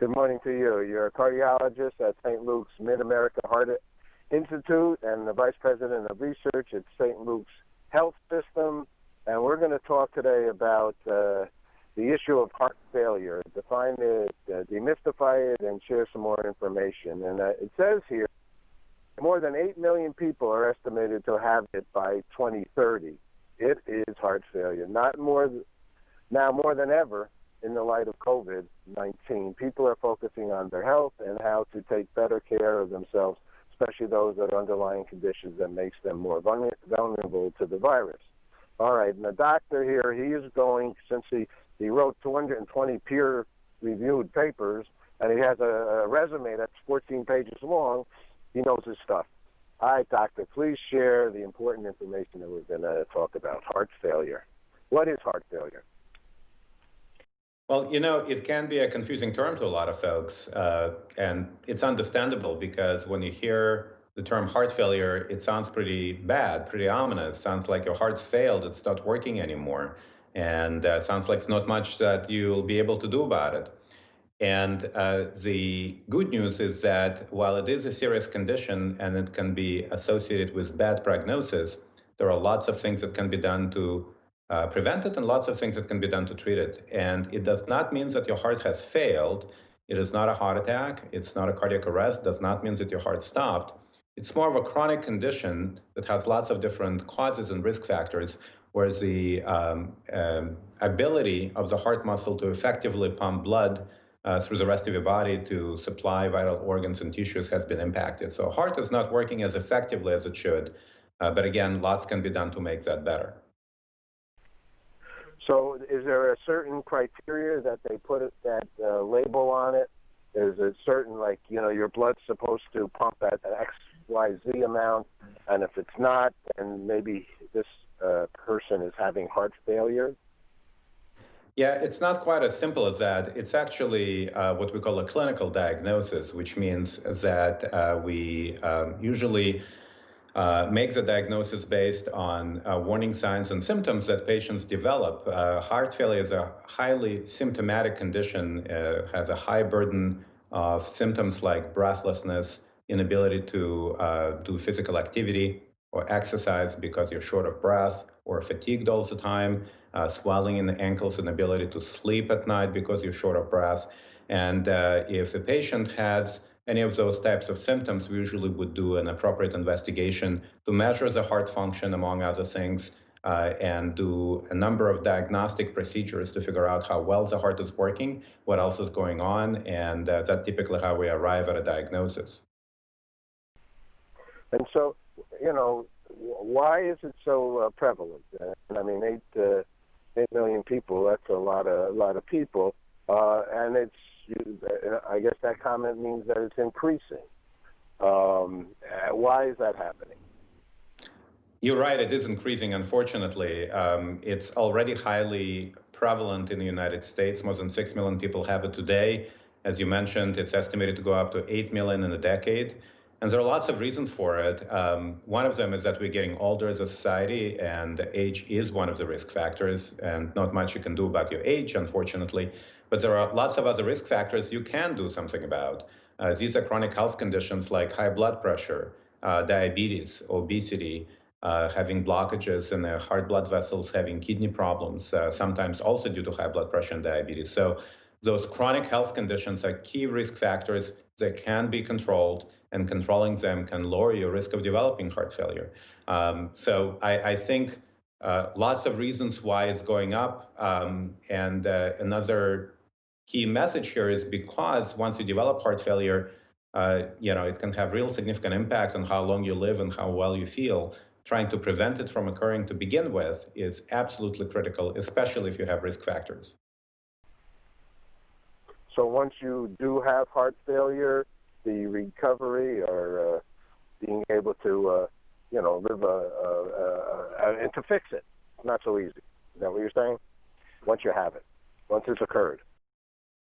Good morning to you. You're a cardiologist at St. Luke's Mid-America Heart Institute and the Vice President of Research at St. Luke's Health System. And we're going to talk today about the issue of heart failure, define it, demystify it, and share some more information. And it says here, more than 8 million people are estimated to have it by 2030. It is heart failure. Now more than ever, in the light of COVID-19, people are focusing on their health and how to take better care of themselves, especially those that are underlying conditions that makes them more vulnerable to the virus. All right, and the doctor here, he is going, since he wrote 220 peer-reviewed papers, and he has a resume that's 14 pages long, he knows his stuff. All right, doctor, please share the important information that we're going to talk about, heart failure. What is heart failure? Well, it can be a confusing term to a lot of folks, and it's understandable because when you hear the term heart failure, it sounds pretty bad, pretty ominous. Sounds like your heart's failed, it's not working anymore, and sounds like it's not much that you'll be able to do about it. And the good news is that while it is a serious condition and it can be associated with bad prognosis, there are lots of things that can be done to prevent it and lots of things that can be done to treat it. And it does not mean that your heart has failed. It is not a heart attack. It's not a cardiac arrest. It does not mean that your heart stopped. It's more of a chronic condition that has lots of different causes and risk factors, where the ability of the heart muscle to effectively pump blood through the rest of your body to supply vital organs and tissues has been impacted. So heart is not working as effectively as it should. But again, lots can be done to make that better. So is there a certain criteria that they put that label on it? Is it certain, like, your blood's supposed to pump at XYZ amount, and if it's not, then maybe this person is having heart failure? Yeah, it's not quite as simple as that. It's actually what we call a clinical diagnosis, which means that we usually make the diagnosis based on warning signs and symptoms that patients develop. Heart failure is a highly symptomatic condition, has a high burden of symptoms like breathlessness, inability to do physical activity or exercise because you're short of breath or fatigued all the time, swelling in the ankles, inability to sleep at night because you're short of breath. And if a patient has any of those types of symptoms, we usually would do an appropriate investigation to measure the heart function, among other things, and do a number of diagnostic procedures to figure out how well the heart is working, what else is going on, and that's typically how we arrive at a diagnosis. And so, why is it so prevalent? I mean, 8 million people, that's a lot of people, and it's, I guess that comment means that it's increasing. Why is that happening? You're right, it is increasing, unfortunately. It's already highly prevalent in the United States. More than 6 million people have it today. As you mentioned, it's estimated to go up to 8 million in a decade. And there are lots of reasons for it. One of them is that we're getting older as a society, and age is one of the risk factors, and not much you can do about your age, unfortunately. But there are lots of other risk factors you can do something about. These are chronic health conditions like high blood pressure, diabetes, obesity, having blockages in the heart blood vessels, having kidney problems, sometimes also due to high blood pressure and diabetes. So those chronic health conditions are key risk factors that can be controlled, and controlling them can lower your risk of developing heart failure. So I think lots of reasons why it's going up. And another key message here is because once you develop heart failure, it can have real significant impact on how long you live and how well you feel. Trying to prevent it from occurring to begin with is absolutely critical, especially if you have risk factors. So once you do have heart failure, the recovery or being able to, live and to fix it, not so easy. Is that what you're saying? Once you have it, once it's occurred.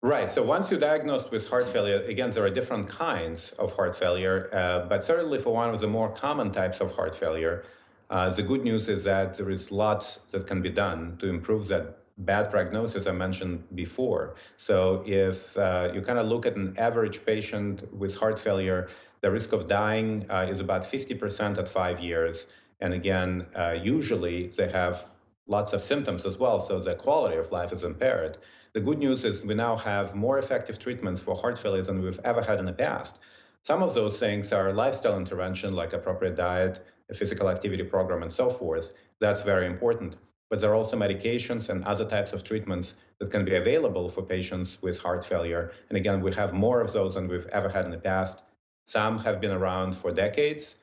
Right. So once you're diagnosed with heart failure, again, there are different kinds of heart failure, but certainly for one of the more common types of heart failure, The good news is that there is lots that can be done to improve that bad prognosis I mentioned before. So if you kind of look at an average patient with heart failure, the risk of dying is about 50% at 5 years. And again, usually they have lots of symptoms as well, so the quality of life is impaired. The good news is we now have more effective treatments for heart failure than we've ever had in the past. Some of those things are lifestyle intervention, like appropriate diet, a physical activity program, and so forth. That's very important. But there are also medications and other types of treatments that can be available for patients with heart failure. And again, we have more of those than we've ever had in the past. Some have been around for decades.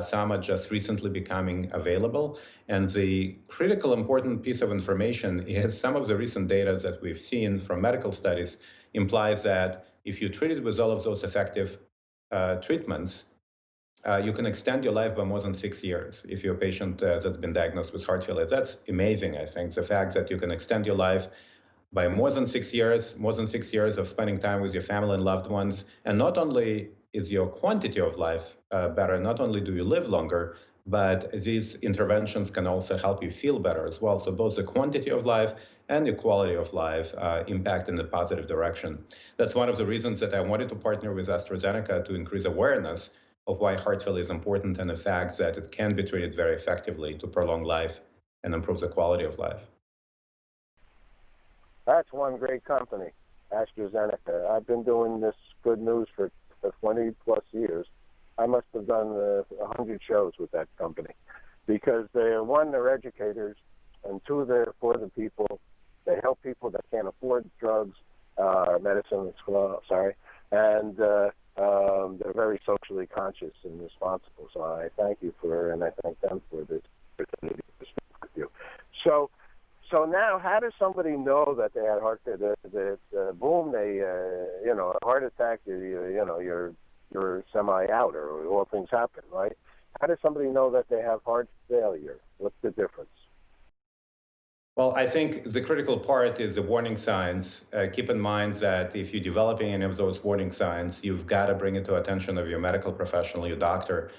Some are just recently becoming available. And the critical important piece of information is some of the recent data that we've seen from medical studies implies that if you treat it with all of those effective treatments, you can extend your life by more than 6 years if you're a patient that's been diagnosed with heart failure. That's amazing, I think, the fact that you can extend your life by more than 6 years, more than 6 years of spending time with your family and loved ones. And not only is your quantity of life better, not only do you live longer, but these interventions can also help you feel better as well. So both the quantity of life and the quality of life impact in the positive direction. That's one of the reasons that I wanted to partner with AstraZeneca to increase awareness of why heart failure is important and the fact that it can be treated very effectively to prolong life and improve the quality of life. That's one great company, AstraZeneca. I've been doing this good news for 20 plus years. I must have done 100 shows with that company because one, they're educators, and two, they're for the people. They help people that can't afford drugs, medicine, and they're very socially conscious and responsible. So I thank you and I thank them for this opportunity to speak with you. So now, how does somebody know that they had heart failure? Boom, a heart attack. You're semi-out, or all things happen, right? How does somebody know that they have heart failure? What's the difference? Well, I think the critical part is the warning signs. Keep in mind that if you're developing any of those warning signs, you've got to bring it to attention of your medical professional, your doctor.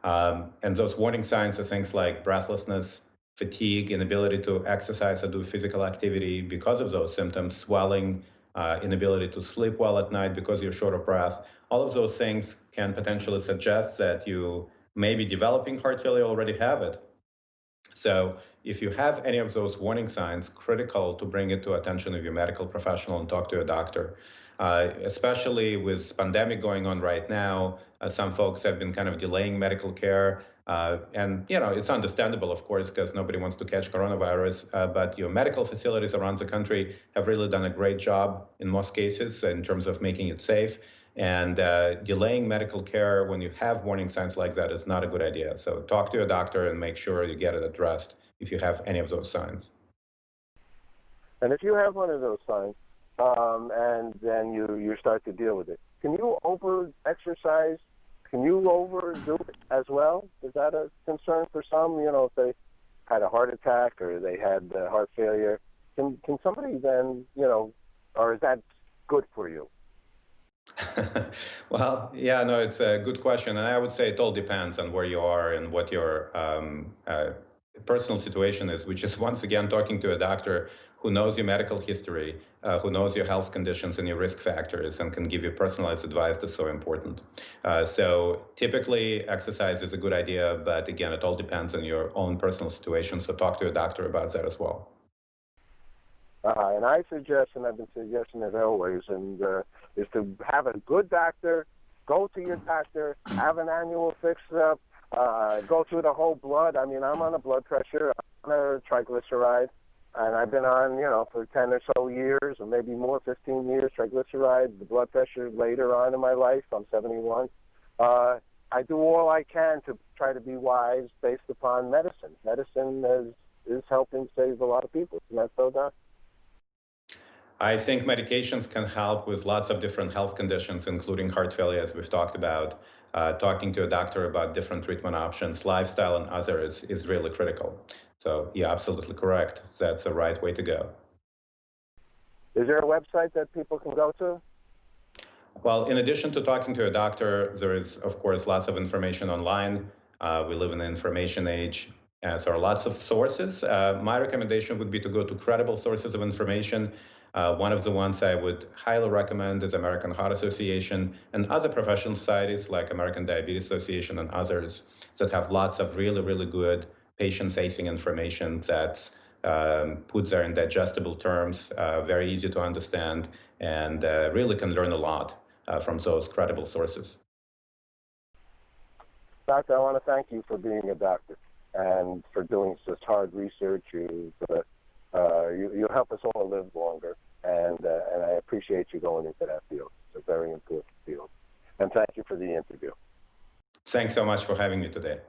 And those warning signs are things like breathlessness, fatigue, inability to exercise or do physical activity because of those symptoms, swelling, inability to sleep well at night because you're short of breath. All of those things can potentially suggest that you may be developing heart failure, already have it. So if you have any of those warning signs, critical to bring it to attention of your medical professional and talk to a doctor. Especially with pandemic going on right now, some folks have been kind of delaying medical care. And, it's understandable, of course, because nobody wants to catch coronavirus, but your medical facilities around the country have really done a great job in most cases in terms of making it safe. And delaying medical care when you have warning signs like that is not a good idea. So talk to your doctor and make sure you get it addressed if you have any of those signs. And if you have one of those signs, and then you start to deal with it, can you over-exercise? Can you overdo it as well? Is that a concern for some? If they had a heart attack or they had heart failure, can somebody then, or is that good for you? Well, yeah, no, it's a good question. And I would say it all depends on where you are and what your personal situation is, which is, once again, talking to a doctor who knows your medical history, who knows your health conditions and your risk factors, and can give you personalized advice that's so important. So typically, exercise is a good idea, but again, it all depends on your own personal situation. So talk to a doctor about that as well. And I suggest, and I've been suggesting it always, and is to have a good doctor, go to your doctor, have an annual fix-up, go through the whole blood. I mean, I'm on a blood pressure, I'm on a triglyceride, and I've been on, for 10 or so years, or maybe more, 15 years, triglyceride, the blood pressure later on in my life. I'm 71. I do all I can to try to be wise based upon medicine. Medicine is helping save a lot of people. Isn't that so, Doc? I think medications can help with lots of different health conditions, including heart failure, as we've talked about. Talking to a doctor about different treatment options, lifestyle, and others is really critical. So you're absolutely correct. That's the right way to go. Is there a website that people can go to? Well, in addition to talking to a doctor, there is, of course, lots of information online. We live in an information age. So there are lots of sources. My recommendation would be to go to credible sources of information. One of the ones I would highly recommend is American Heart Association and other professional societies like American Diabetes Association and others that have lots of really, really good patient-facing information that's put there in digestible terms, very easy to understand, and really can learn a lot from those credible sources. Doctor, I want to thank you for being a doctor and for doing such hard research. You help us all live longer, and I appreciate you going into that field. It's a very important field. And thank you for the interview. Thanks so much for having me today.